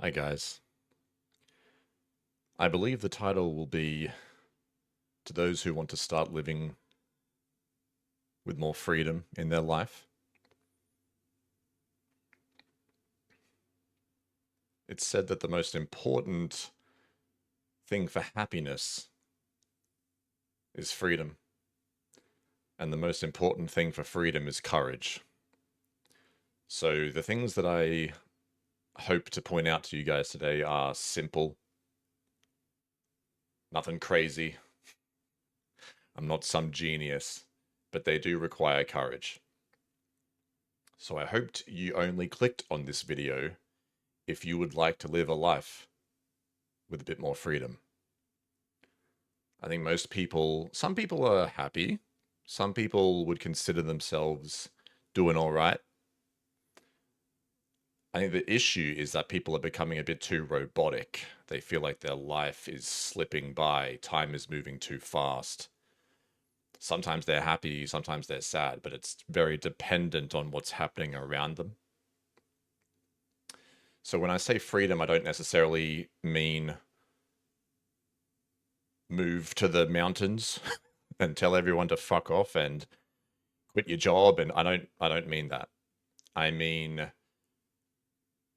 Hi, guys. I believe the title will be to those who want to start living with more freedom in their life. It's said that the most important thing for happiness is freedom, and the most important thing for freedom is courage. So, the things that I hope to point out to you guys today are simple, nothing crazy. I'm not some genius, but they do require courage. So, I hoped you only clicked on this video if you would like to live a life with a bit more freedom. I think some people are happy. Some people would consider themselves doing all right. I think the issue is that people are becoming a bit too robotic. They feel like their life is slipping by, time is moving too fast. Sometimes they're happy, sometimes they're sad, but it's very dependent on what's happening around them. So when I say freedom, I don't necessarily mean move to the mountains and tell everyone to fuck off and quit your job, and I don't mean that. I mean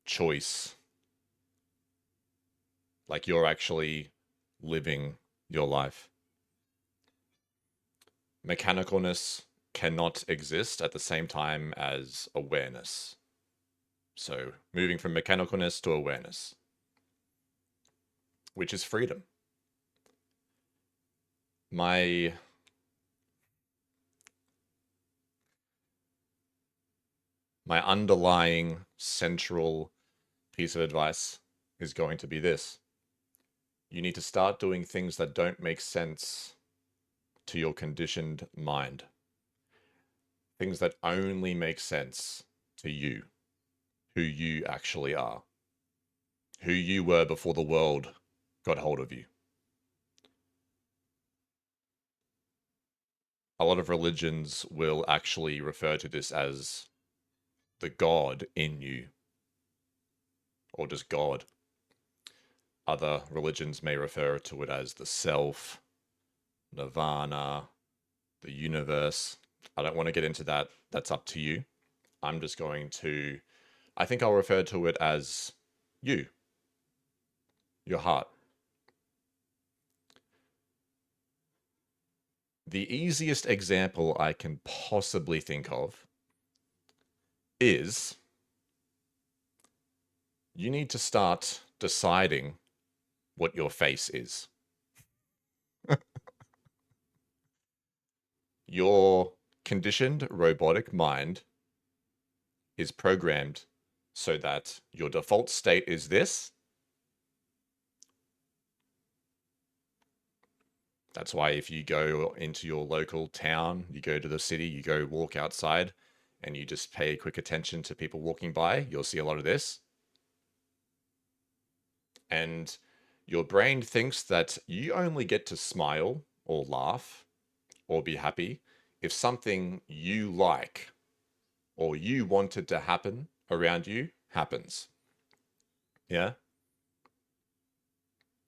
choice. Like you're actually living your life. Mechanicalness cannot exist at the same time as awareness. So, moving from mechanicalness to awareness, which is freedom. My my underlying central piece of advice is going to be this. You need to start doing things that don't make sense to your conditioned mind. Things that only make sense to you, who you actually are, who you were before the world got hold of you. A lot of religions will actually refer to this as the God in you, or just God. Other religions may refer to it as the self, nirvana, the universe. I don't want to get into that. That's up to you. I'm just going to, I think I'll refer to it as you, your heart. The easiest example I can possibly think of is you need to start deciding what your face is. Your conditioned robotic mind is programmed so that your default state is this. That's why if you go into your local town, you go to the city, you go walk outside, and you just pay quick attention to people walking by, you'll see a lot of this. And your brain thinks that you only get to smile or laugh or be happy if something you like or you wanted to happen around you happens. Yeah.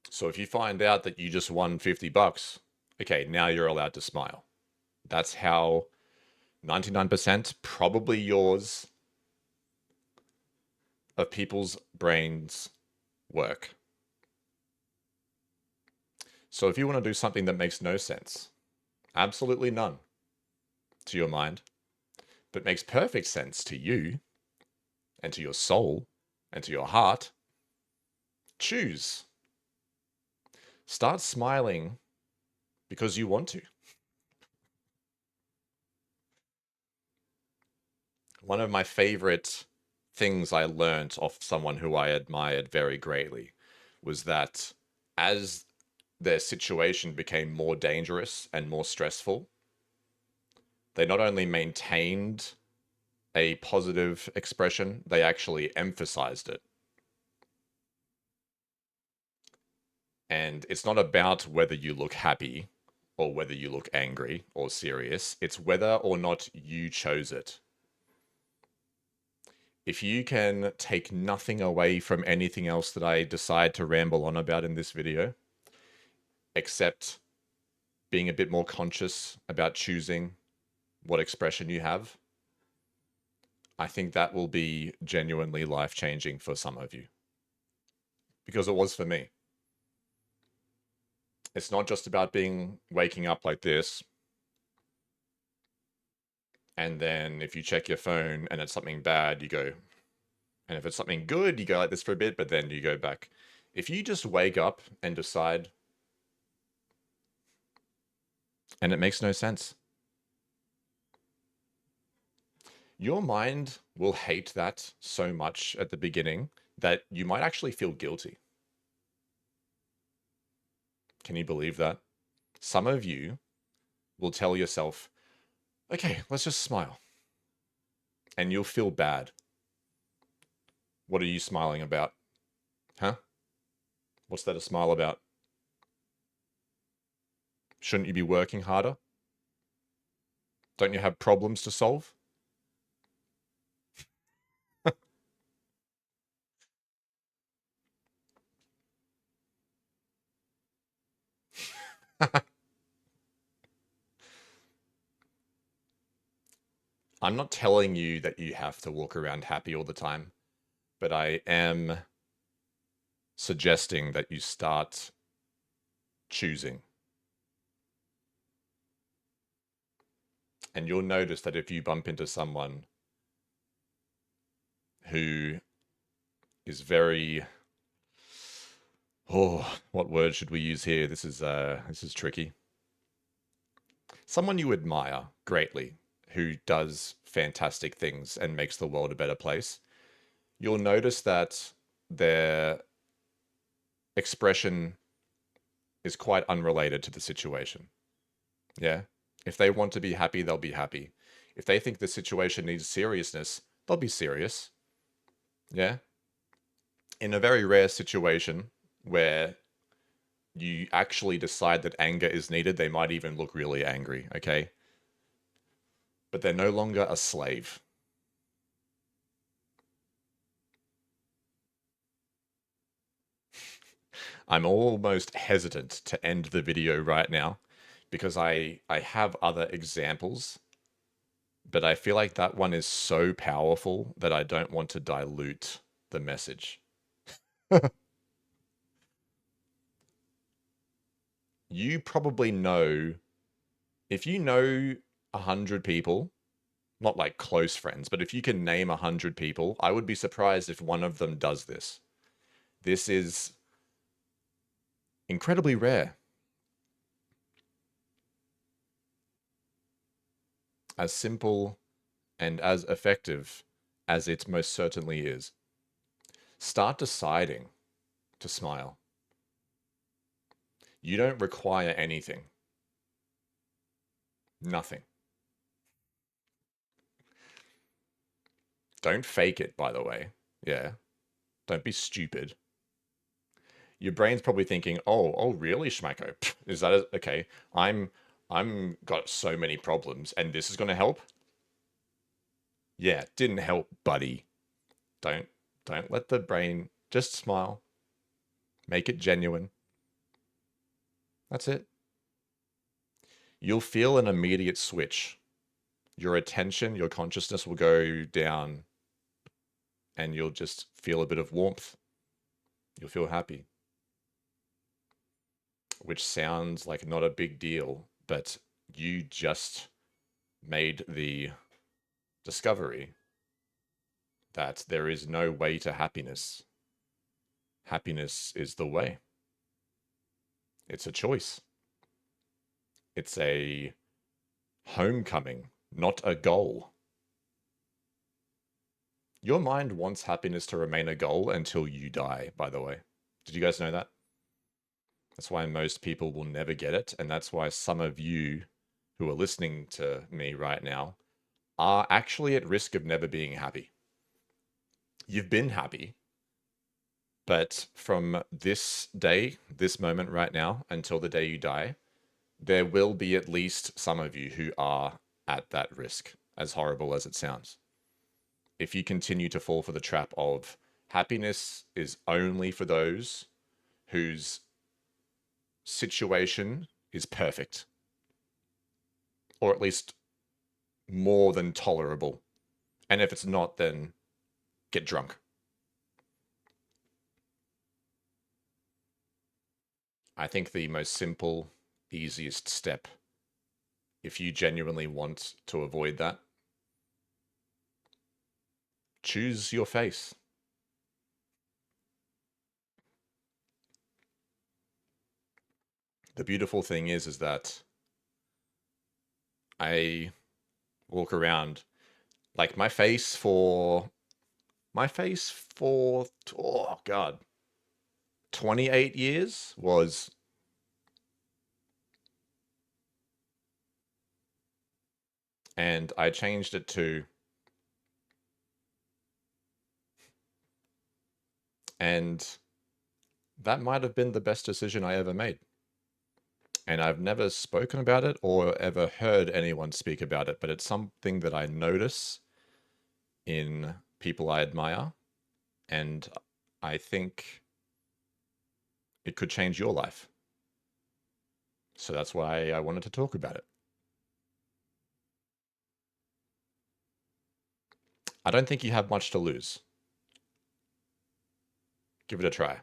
So if you find out that you just won $50, okay, now you're allowed to smile. That's how 99% probably yours of people's brains work. So if you want to do something that makes no sense, absolutely none to your mind, but makes perfect sense to you and to your soul and to your heart, choose. Start smiling because you want to. One of my favorite things I learned off someone who I admired very greatly was that as their situation became more dangerous and more stressful, they not only maintained a positive expression, they actually emphasized it. And it's not about whether you look happy or whether you look angry or serious, it's whether or not you chose it. If you can take nothing away from anything else that I decide to ramble on about in this video, except being a bit more conscious about choosing what expression you have, I think that will be genuinely life-changing for some of you. Because it was for me. It's not just about waking up like this, and then if you check your phone and it's something bad, you go. And if it's something good, you go like this for a bit, but then you go back. If you just wake up and decide, and it makes no sense, your mind will hate that so much at the beginning that you might actually feel guilty. Can you believe that? Some of you will tell yourself, okay, let's just smile. And you'll feel bad. What are you smiling about? Huh? What's that a smile about? Shouldn't you be working harder? Don't you have problems to solve? I'm not telling you that you have to walk around happy all the time, but I am suggesting that you start choosing. And you'll notice that if you bump into someone who is very, oh, what word should we use here? This is tricky. Someone you admire greatly, who does fantastic things and makes the world a better place, you'll notice that their expression is quite unrelated to the situation. Yeah? If they want to be happy, they'll be happy. If they think the situation needs seriousness, they'll be serious. Yeah? In a very rare situation where you actually decide that anger is needed, they might even look really angry, okay? But they're no longer a slave. I'm almost hesitant to end the video right now because I have other examples, but I feel like that one is so powerful that I don't want to dilute the message. You probably know, if you know 100 people, not like close friends, but if you can name 100 people, I would be surprised if one of them does this. This is incredibly rare. As simple and as effective as it most certainly is. Start deciding to smile. You don't require anything. Nothing. Don't fake it, by the way. Yeah. Don't be stupid. Your brain's probably thinking, "Oh, really, Schmacko? Is that okay? I'm got so many problems, and this is going to help." Yeah, didn't help, buddy. Don't don't let the brain just smile. Make it genuine. That's it. You'll feel an immediate switch. Your attention, your consciousness will go down, and you'll just feel a bit of warmth. You'll feel happy. Which sounds like not a big deal, but you just made the discovery that there is no way to happiness. Happiness is the way. It's a choice. It's a homecoming, not a goal. Your mind wants happiness to remain a goal until you die, by the way. Did you guys know that? That's why most people will never get it. And that's why some of you who are listening to me right now are actually at risk of never being happy. You've been happy, but from this day, this moment right now, until the day you die, there will be at least some of you who are at that risk, as horrible as it sounds. if you continue to fall for the trap of happiness is only for those whose situation is perfect, or at least more than tolerable. And if it's not, then get drunk. I think the most simple, easiest step, if you genuinely want to avoid that, choose your face. The beautiful thing is that I walk around like my face for oh god 28 years was and I changed it to and that might have been the best decision I ever made. And I've never spoken about it or ever heard anyone speak about it, but it's something that I notice in people I admire, and I think it could change your life. So that's why I wanted to talk about it. I don't think you have much to lose. Give it a try.